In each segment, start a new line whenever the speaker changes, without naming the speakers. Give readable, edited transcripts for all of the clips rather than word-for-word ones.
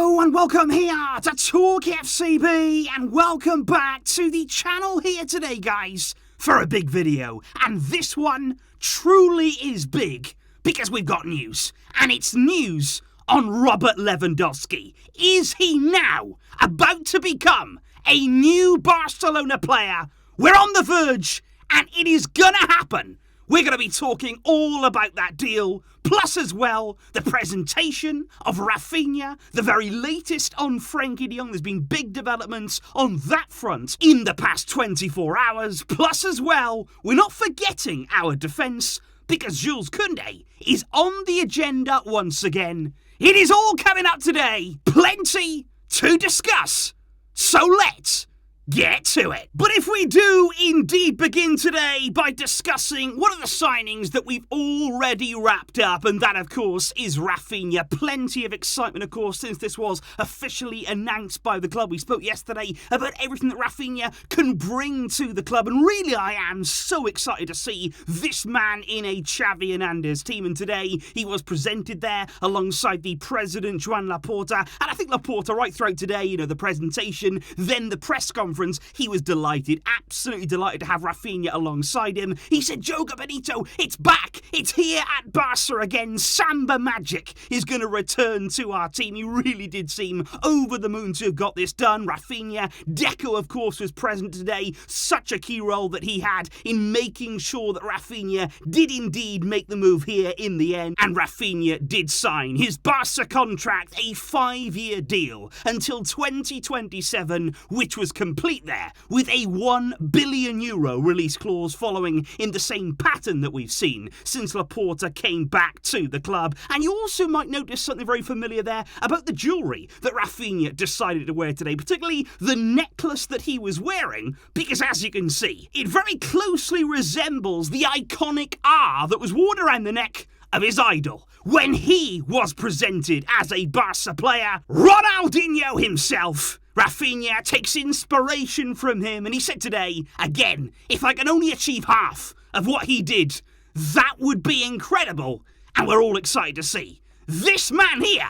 Hello and welcome here to TalkFCB and welcome back to the channel here today, guys, for a big video. And this one truly is big because we've got news, and it's news on Robert Lewandowski. Is he now about to become a new Barcelona player? We're on the verge and it is gonna happen. We're going to be talking all about that deal, plus as well, the presentation of Raphinha, the very latest on Frenkie Jong. There's been big developments on that front in the past 24 hours, plus as well, we're not forgetting our defence, because Jules Kounde is on the agenda once again. It is all coming up today, plenty to discuss, so let's get to it. But if we do indeed begin today by discussing one of the signings that we've already wrapped up, and that of course is Raphinha. Plenty of excitement of course since this was officially announced by the club. We spoke yesterday about everything that Raphinha can bring to the club, and really I am so excited to see this man in a Xavi Hernandez team. And today he was presented there alongside the president Joan Laporta, and I think Laporta right throughout today, the presentation, then the press conference, he was delighted, absolutely delighted to have Raphinha alongside him. He said, Joga Benito, it's back, it's here at Barca again, Samba Magic is going to return to our team. He really did seem over the moon to have got this done. Raphinha, Deco of course was present today, such a key role that he had in making sure that Raphinha did indeed make the move here in the end, and Raphinha did sign his Barca contract, a 5-year deal until 2027, which was complete there with a €1 billion release clause following in the same pattern that we've seen since Laporta came back to the club. And you also might notice something very familiar there about the jewellery that Raphinha decided to wear today, particularly the necklace that he was wearing, because as you can see, it very closely resembles the iconic R that was worn around the neck of his idol when he was presented as a Barca player, Ronaldinho himself. Raphinha takes inspiration from him, and he said today, again, if I can only achieve half of what he did, that would be incredible. And we're all excited to see this man here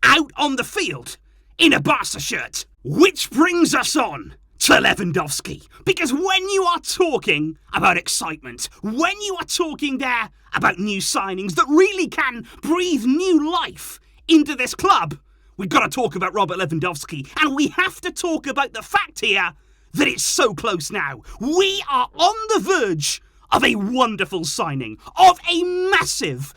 out on the field in a Barca shirt. Which brings us on to Lewandowski. Because when you are talking about excitement, when you are talking there about new signings that really can breathe new life into this club, we've got to talk about Robert Lewandowski, and we have to talk about the fact here that it's so close now. We are on the verge of a wonderful signing, of a massive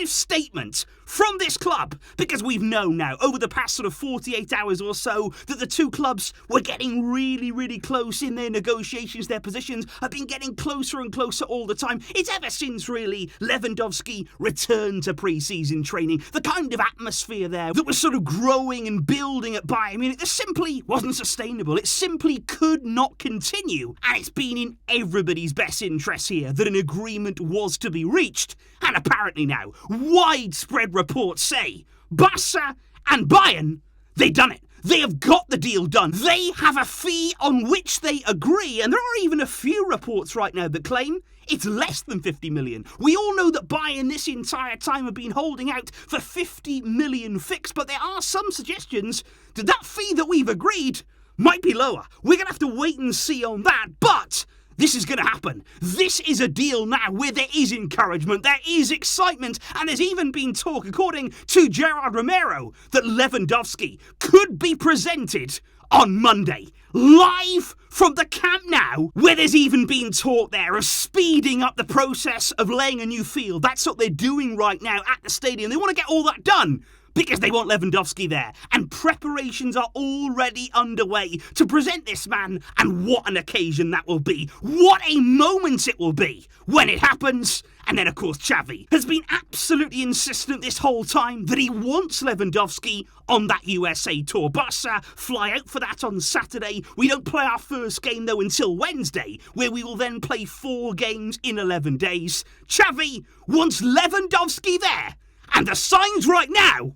statement from this club, because we've known now over the past sort of 48 hours or so that the two clubs were getting really close in their negotiations. Their positions have been getting closer and closer all the time. It's ever since really Lewandowski returned to pre-season training. The kind of atmosphere there that was sort of growing and building at Bayern Munich, this simply wasn't sustainable. It simply could not continue, and it's been in everybody's best interest here that an agreement was to be reached. And apparently now, widespread reports say Barca and Bayern, they've done it. They have got the deal done. They have a fee on which they agree, and there are even a few reports right now that claim it's less than 50 million. We all know that Bayern this entire time have been holding out for 50 million fixed, but there are some suggestions that that fee that we've agreed might be lower. We're going to have to wait and see on that, but this is going to happen. This is a deal now where there is encouragement, there is excitement, and there's even been talk, according to Gerard Romero, that Lewandowski could be presented on Monday, live from the Camp Nou, where there's even been talk there of speeding up the process of laying a new field. That's what they're doing right now at the stadium. They want to get all that done because they want Lewandowski there, and preparations are already underway to present this man, and what an occasion that will be. What a moment it will be when it happens. And then, of course, Xavi has been absolutely insistent this whole time that he wants Lewandowski on that USA tour. Barca fly out for that on Saturday. We don't play our first game, though, until Wednesday, where we will then play 4 games in 11 days. Xavi wants Lewandowski there, and the signs right now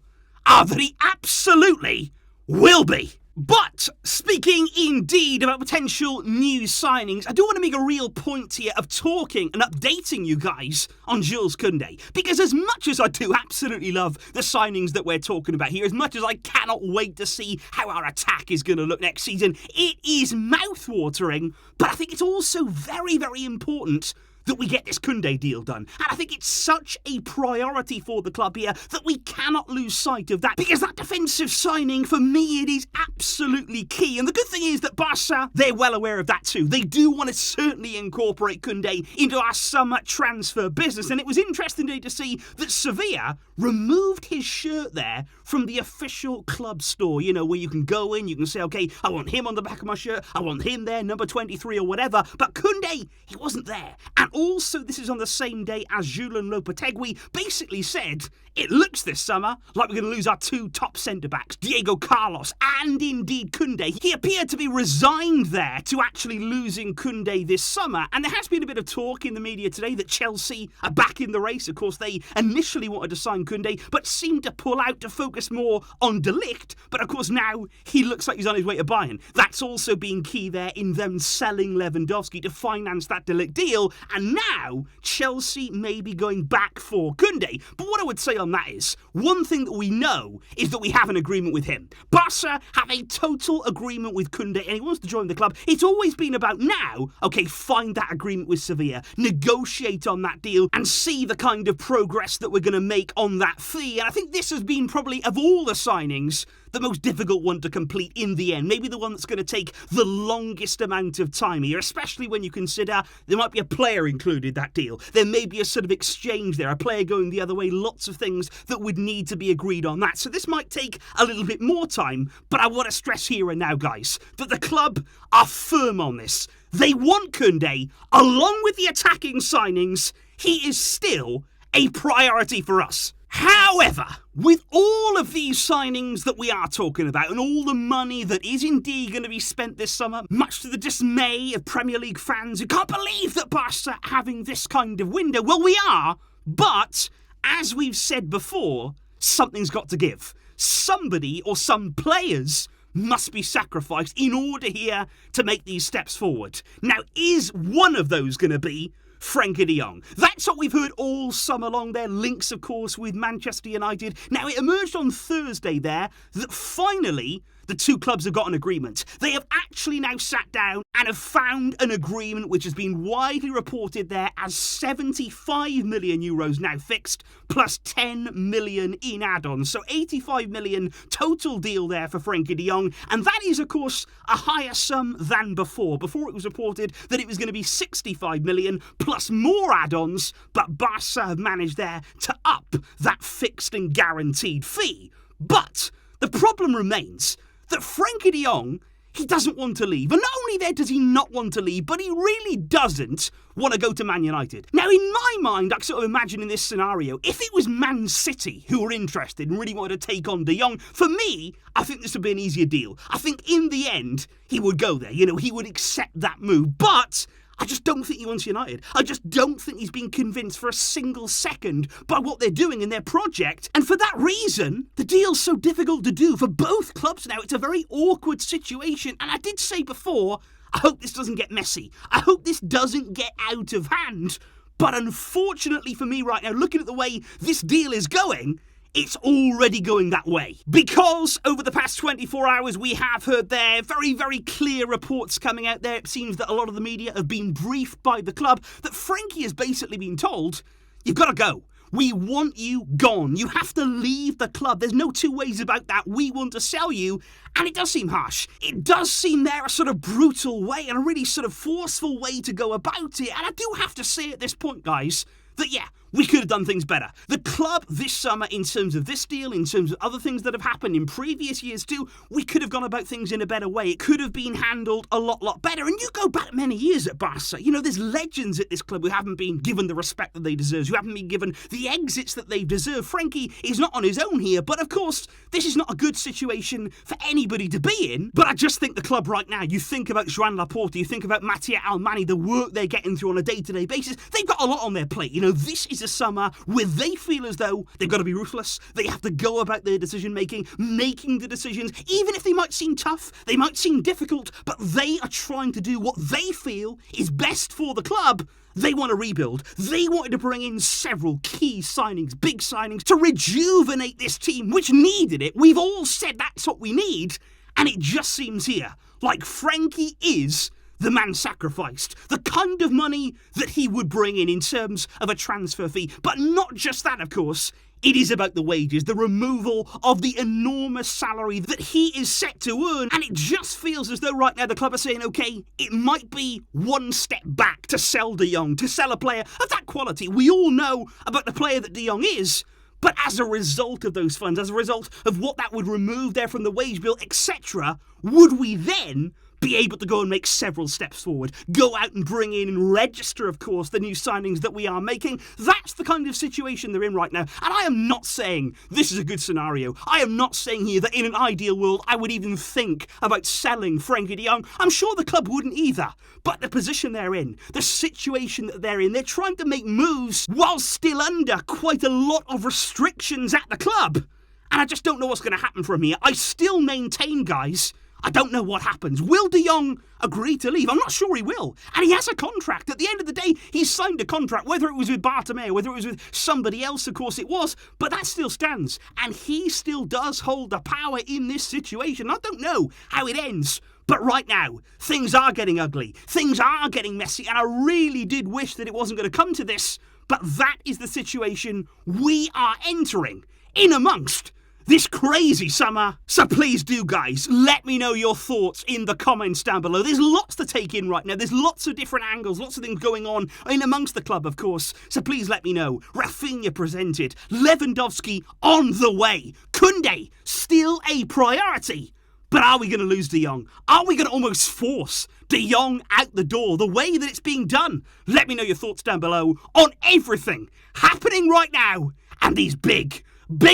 are that he absolutely will be. But speaking indeed about potential new signings, I do want to make a real point here of talking and updating you guys on Jules Kounde. Because as much as I do absolutely love the signings that we're talking about here, as much as I cannot wait to see how our attack is going to look next season, it is mouth-watering, but I think it's also very, very important that we get this Kounde deal done. And I think it's such a priority for the club here that we cannot lose sight of that, because that defensive signing, for me, it is absolutely key. And the good thing is that Barça, they're well aware of that too. They do want to certainly incorporate Kounde into our summer transfer business. And it was interesting today to see that Sevilla removed his shirt there from the official club store, you know, where you can go in, you can say, okay, I want him on the back of my shirt, I want him there, number 23 or whatever. But Kounde, he wasn't there. And also, this is on the same day as Jules Kounde basically said, it looks this summer like we're going to lose our two top centre-backs, Diego Carlos and indeed Kounde. He appeared to be resigned there to actually losing Kounde this summer. And there has been a bit of talk in the media today that Chelsea are back in the race. Of course, they initially wanted to sign Kounde, but seemed to pull out to focus more on De Ligt. But of course, now he looks like he's on his way to Bayern. That's also been key there in them selling Lewandowski to finance that De Ligt deal. And now Chelsea may be going back for Kounde. But what I would say on that is, one thing that we know is that we have an agreement with him. Barca have a total agreement with Kounde and he wants to join the club. It's always been about now, okay, find that agreement with Sevilla, negotiate on that deal and see the kind of progress that we're going to make on that fee. And I think this has been probably, of all the signings, the most difficult one to complete in the end. Maybe the one that's going to take the longest amount of time here, especially when you consider there might be a player included that deal. There may be a sort of exchange there, a player going the other way, lots of things that would need to be agreed on that. So this might take a little bit more time, but I want to stress here and now, guys, that the club are firm on this. They want Kounde, along with the attacking signings. He is still a priority for us. However, with all of these signings that we are talking about and all the money that is indeed going to be spent this summer, much to the dismay of Premier League fans who can't believe that Barca are having this kind of window, well, we are, but as we've said before, something's got to give. Somebody or some players must be sacrificed in order here to make these steps forward. Now, is one of those going to be Frenkie Jong? That's what we've heard all summer long. Their links, of course, with Manchester United. Now, it emerged on Thursday there that finally the two clubs have got an agreement. They have actually now sat down and have found an agreement which has been widely reported there as 75 million euros now fixed, plus 10 million in add-ons. So 85 million total deal there for Frenkie de Jong. And that is, of course, a higher sum than before. Before it was reported that it was going to be 65 million plus more add-ons, but Barca have managed there to up that fixed and guaranteed fee. But the problem remains that Frenkie de Jong, he doesn't want to leave. And not only there does he not want to leave, but he really doesn't want to go to Man United. Now, in my mind, I sort of imagine in this scenario, if it was Man City who were interested and really wanted to take on de Jong, for me, I think this would be an easier deal. I think in the end, he would go there. You know, he would accept that move. But I just don't think he wants United. I just don't think he's been convinced for a single second by what they're doing in their project. And for that reason, the deal's so difficult to do for both clubs now. It's a very awkward situation. And I did say before, I hope this doesn't get messy. I hope this doesn't get out of hand. But unfortunately for me right now, looking at the way this deal is going, it's already going that way. Because over the past 24 hours, we have heard there very, very clear reports coming out there. It seems that a lot of the media have been briefed by the club that Frenkie has basically been told, you've got to go. We want you gone. You have to leave the club. There's no two ways about that. We want to sell you. And it does seem harsh. It does seem there a sort of brutal way and a really sort of forceful way to go about it. And I do have to say at this point, guys, that yeah, we could have done things better. The club this summer, in terms of this deal, in terms of other things that have happened in previous years too, we could have gone about things in a better way. It could have been handled a lot better. And you go back many years at Barca, you know, there's legends at this club who haven't been given the respect that they deserve, who haven't been given the exits that they deserve. Frenkie is not on his own here, but of course, this is not a good situation for anybody to be in. But I just think the club right now, you think about Joan Laporta, you think about Mattia Almani, the work they're getting through on a day-to-day basis, they've got a lot on their plate. You know, this is is a summer where they feel as though they've got to be ruthless, they have to go about their decision making, making the decisions, even if they might seem tough, they might seem difficult, but they are trying to do what they feel is best for the club. They want to rebuild. They wanted to bring in several key signings, big signings, to rejuvenate this team, which needed it. We've all said that's what we need, and it just seems here like Frenkie is the man sacrificed, the kind of money that he would bring in terms of a transfer fee. But not just that, of course. It is about the wages, the removal of the enormous salary that he is set to earn. And it just feels as though right now the club are saying, okay, it might be one step back to sell De Jong, to sell a player of that quality. We all know about the player that De Jong is. But as a result of those funds, as a result of what that would remove there from the wage bill, etc., would we then be able to go and make several steps forward, go out and bring in and register, of course, the new signings that we are making? That's the kind of situation they're in right now. And I am not saying this is a good scenario. I am not saying here that in an ideal world I would even think about selling Frenkie de Jong. I'm sure the club wouldn't either. But the position they're in, the situation that they're in, they're trying to make moves while still under quite a lot of restrictions at the club. And I just don't know what's going to happen from here. I still maintain, guys, I don't know what happens. Will De Jong agree to leave? I'm not sure he will. And he has a contract. At the end of the day, he's signed a contract, whether it was with Bartomeu, whether it was with somebody else, of course it was. But that still stands. And he still does hold the power in this situation. I don't know how it ends. But right now, things are getting ugly. Things are getting messy. And I really did wish that it wasn't going to come to this. But that is the situation we are entering in amongst this crazy summer. So please do, guys, let me know your thoughts in the comments down below. There's lots to take in right now. There's lots of different angles, lots of things going on in amongst the club, of course. So please let me know. Raphinha presented. Lewandowski on the way. Kounde still a priority. But are we going to lose De Jong? Are we going to almost force De Jong out the door the way that it's being done? Let me know your thoughts down below on everything happening right now and these big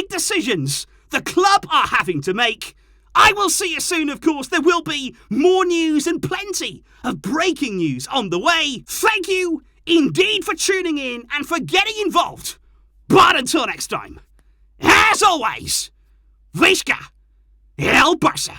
decisions the club are having to make. I will see you soon, of course. There will be more news and plenty of breaking news on the way. Thank you indeed for tuning in and for getting involved. But until next time, as always, Visca el Barça.